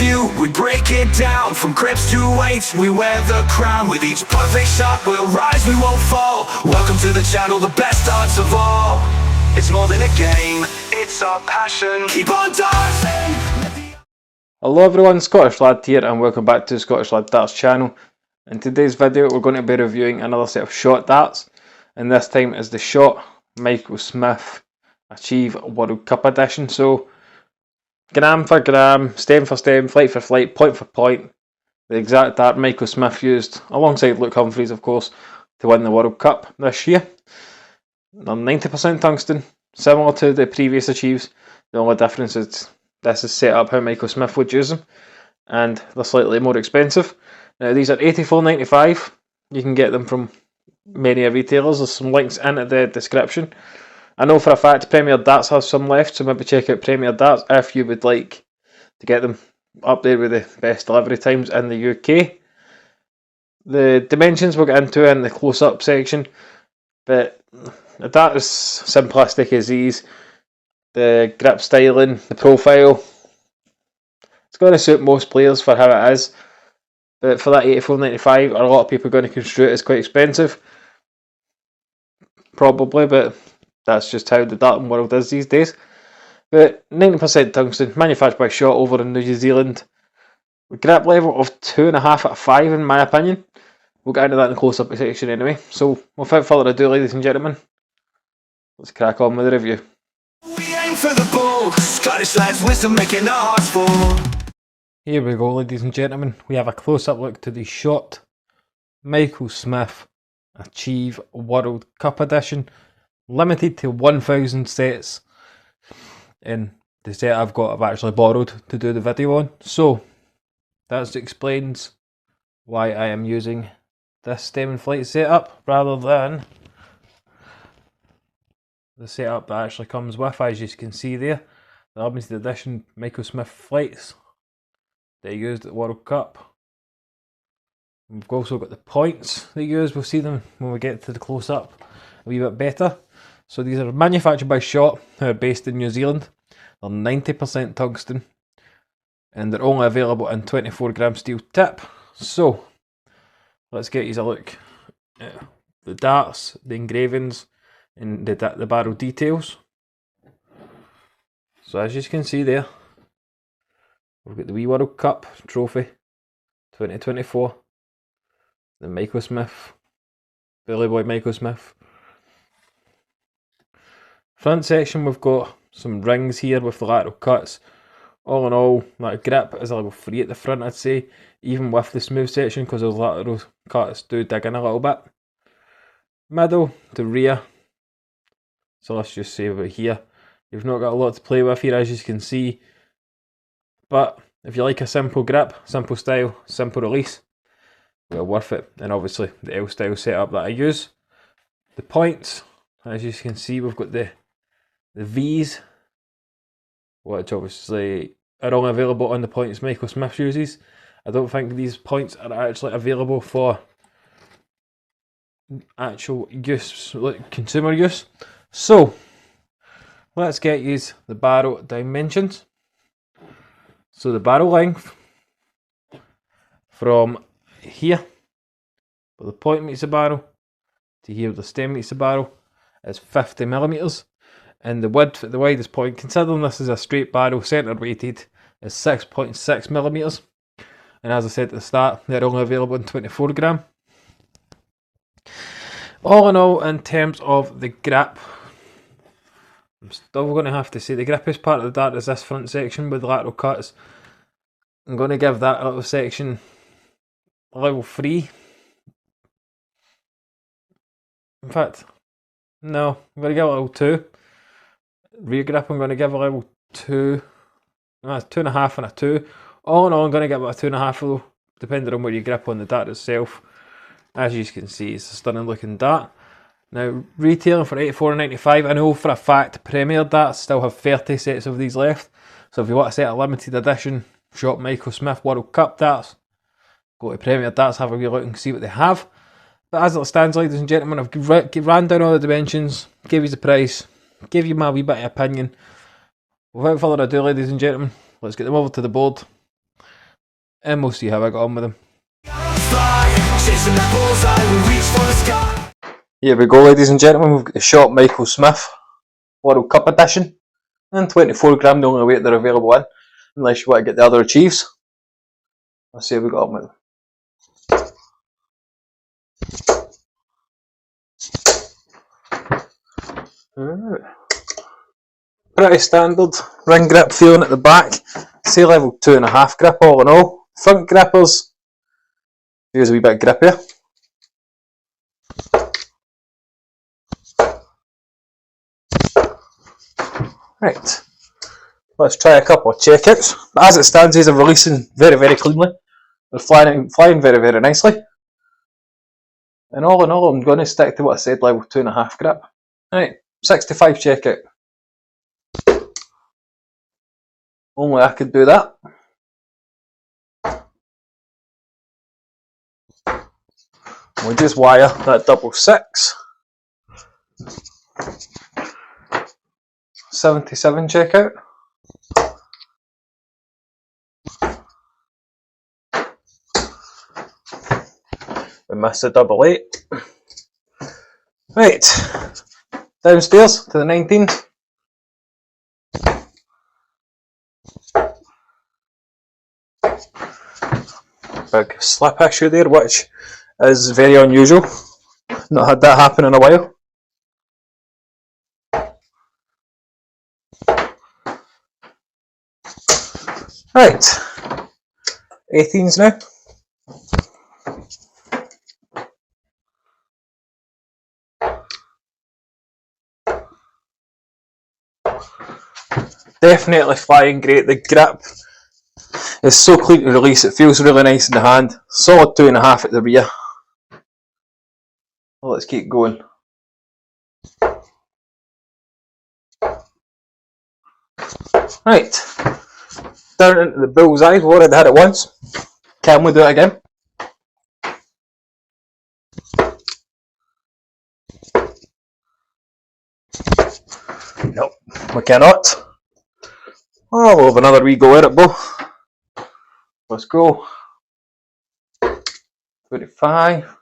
review, we break it down. From grips to weights, we wear the crown. With each perfect shot, we'll rise, we won't fall. Welcome to the channel, the best darts of all. It's more than a game, it's our passion. Keep on dancing. Hello everyone, Scottish Lad here and welcome back to the Scottish Lad Darts channel. In today's video we're going to be reviewing another set of shot darts, and this time is the Shot Michael Smith Achieve World Cup Edition. So gram for gram, stem for stem, flight for flight, point for point, the exact dart Michael Smith used, alongside Luke Humphries of course, to win the World Cup this year. They're 90% tungsten, similar to the previous Achieves. The only difference is this is set up how Michael Smith would use them, and they're slightly more expensive. Now these are $84.95. You can get them from many retailers. There's some links in the description. I know for a fact Premier Darts has some left, so maybe check out Premier Darts if you would like to get them up there with the best delivery times in the UK. The dimensions we'll get into in the close-up section, but the dart is simplistic as these. The grip styling, the profile, it's going to suit most players for how it is, but for that $84.95, a lot of people are going to construe it as quite expensive, probably, but that's just how the darting world is these days. But 90% tungsten, manufactured by Shot over in New Zealand. Grip level of 2.5 out of 5 in my opinion. We'll get into that in the close-up section anyway. So without further ado, ladies and gentlemen, let's crack on with the review. We aim for the bull, Scottish lads, wisdom making our hearts full. Here we go, ladies and gentlemen. We have a close-up look to the Shot Michael Smith Achieve World Cup Edition. Limited to 1,000 sets, and the set I've actually borrowed to do the video on, so that explains why I am using this stem and flight setup rather than the setup that actually comes with. As you can see there, the limited edition Michael Smith flights they used at the World Cup. We've also got the points they use. We'll see them when we get to the close-up a wee bit better. So these are manufactured by Shot, who are based in New Zealand. They're 90% tungsten, and they're only available in 24-gram steel tip. So let's get you a look at the darts, the engravings, and the barrel details. So as you can see there, we've got the wee World Cup trophy 2024, the Michael Smith, Billy Boy Michael Smith. Front section, we've got some rings here with the lateral cuts. All in all, that grip is a level 3 at the front, I'd say, even with the smooth section, because those lateral cuts do dig in a little bit. Middle to rear, so let's just say over here, you've not got a lot to play with here, as you can see, but if you like a simple grip, simple style, simple release, well worth it. And obviously the L style setup that I use. The points, as you can see, we've got the V's, which obviously are only available on the points Michael Smith uses. I don't think these points are actually available for actual use, like consumer use. So let's get use the barrel dimensions. So the barrel length from here, where the point meets the barrel, to here where the stem meets the barrel, is 50mm. And the width at the widest point, considering this is a straight barrel, centre weighted, is 6.6mm. And as I said at the start, they're only available in 24-gram. All in all, in terms of the grip, I'm still going to have to say the grippiest part of the dart is this front section with the lateral cuts. I'm going to give that little section a level 3. In fact, no, I'm going to give it a level 2. Rear grip, I'm going to give a level 2. No, it's 2.5 and a 2. All in all, I'm going to give it a 2.5 though, depending on where you grip on the dart itself. As you can see, it's a stunning looking dart. Now, retailing for $84.95. I know for a fact Premier Darts still have 30 sets of these left. So if you want a set of limited edition Shot Michael Smith World Cup darts, go to Premier Darts, have a wee look and see what they have. But as it stands, ladies and gentlemen, I've ran down all the dimensions, gave you the price, gave you my wee bit of opinion. Without further ado, ladies and gentlemen, let's get them over to the board and we'll see how I got on with them. Chasing that bullseye, we reach for the sky. Here we go, ladies and gentlemen, we've got the Shot Michael Smith World Cup Edition, and 24 gram, the only weight they're available in, unless you want to get the other achieves. Let's see how we got on with them. Pretty standard ring grip feeling at the back. Say level 2.5 grip all in all. Front grippers feels a wee bit grippier. Right, let's try a couple of checkouts. But as it stands, these are releasing very, very cleanly. They're flying very, very nicely. And all in all, I'm going to stick to what I said, level 2.5 grip. Right, 65 checkout. Only I could do that. We'll just wire that 66. 77 checkout. We missed the 88. Right, downstairs to the 19. Big slip issue there, which is very unusual. Not had that happen in a while. Right, 18s now. Definitely flying great. The grip is so clean to release, it feels really nice in the hand. Solid 2.5 at the rear. Well, let's keep going. Right, down into the bullseye. We've already had it once. Can we do it again? Nope, we cannot. Oh, we'll have another wee go at it, Bo. Let's go. 25,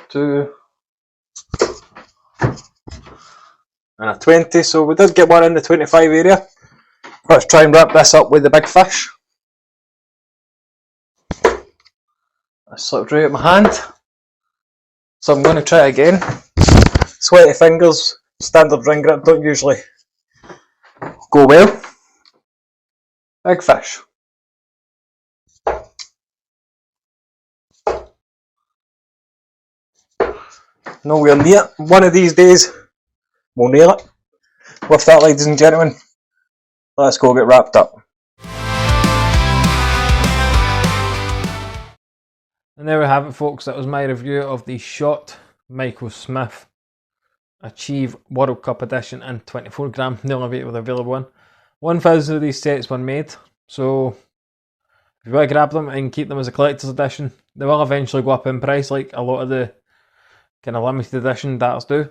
2, and a 20. So we did get one in the 25 area. Let's try and wrap this up with the big fish. I slipped right out my hand. So I'm going to try it again. Sweaty fingers, standard ring grip don't usually go well. Big fish. Nowhere near. One of these days we'll nail it. With that, ladies and gentlemen, let's go get wrapped up. And there we have it, folks. That was my review of the Shot Michael Smith Achieve World Cup Edition and 24 gram. The only weight with available one. 1,000 of these sets were made, so if you want to grab them and keep them as a collector's edition, they will eventually go up in price like a lot of the kind of limited edition darts do.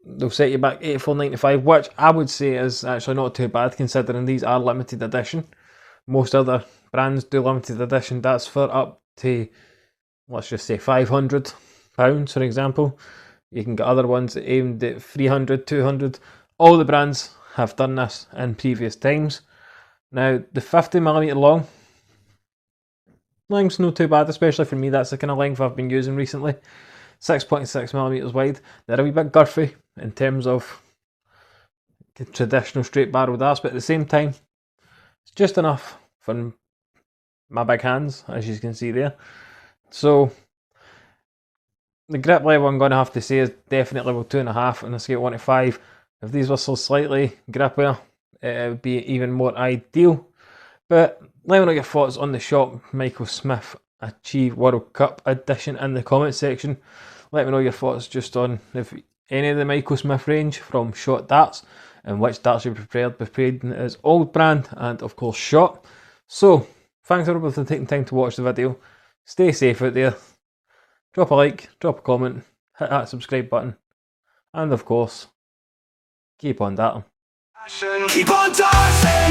They'll set you back $84.95, which I would say is actually not too bad considering these are limited edition. Most other brands do limited edition darts for up to, let's just say, £500 for example. You can get other ones aimed at 300, 200. All the brands have done this in previous times. Now the 50mm long length's not too bad, especially for me. That's the kind of length I've been using recently. 6.6mm wide. They're a wee bit girthy in terms of the traditional straight barrel darts, but at the same time it's just enough for my big hands, as you can see there. So the grip level, I'm going to have to say, is definitely level 2.5 on a scale of 1 to 5. If these were still slightly grippier, it would be even more ideal. But let me know your thoughts on the Shot Michael Smith Achieve World Cup Edition in the comment section. Let me know your thoughts just on if any of the Michael Smith range from Shot darts and which darts you preferred in his old brand and of course Shot. So thanks everybody for taking time to watch the video. Stay safe out there. Drop a like, drop a comment, hit that subscribe button, and of course, keep on darting. Keep on dancing.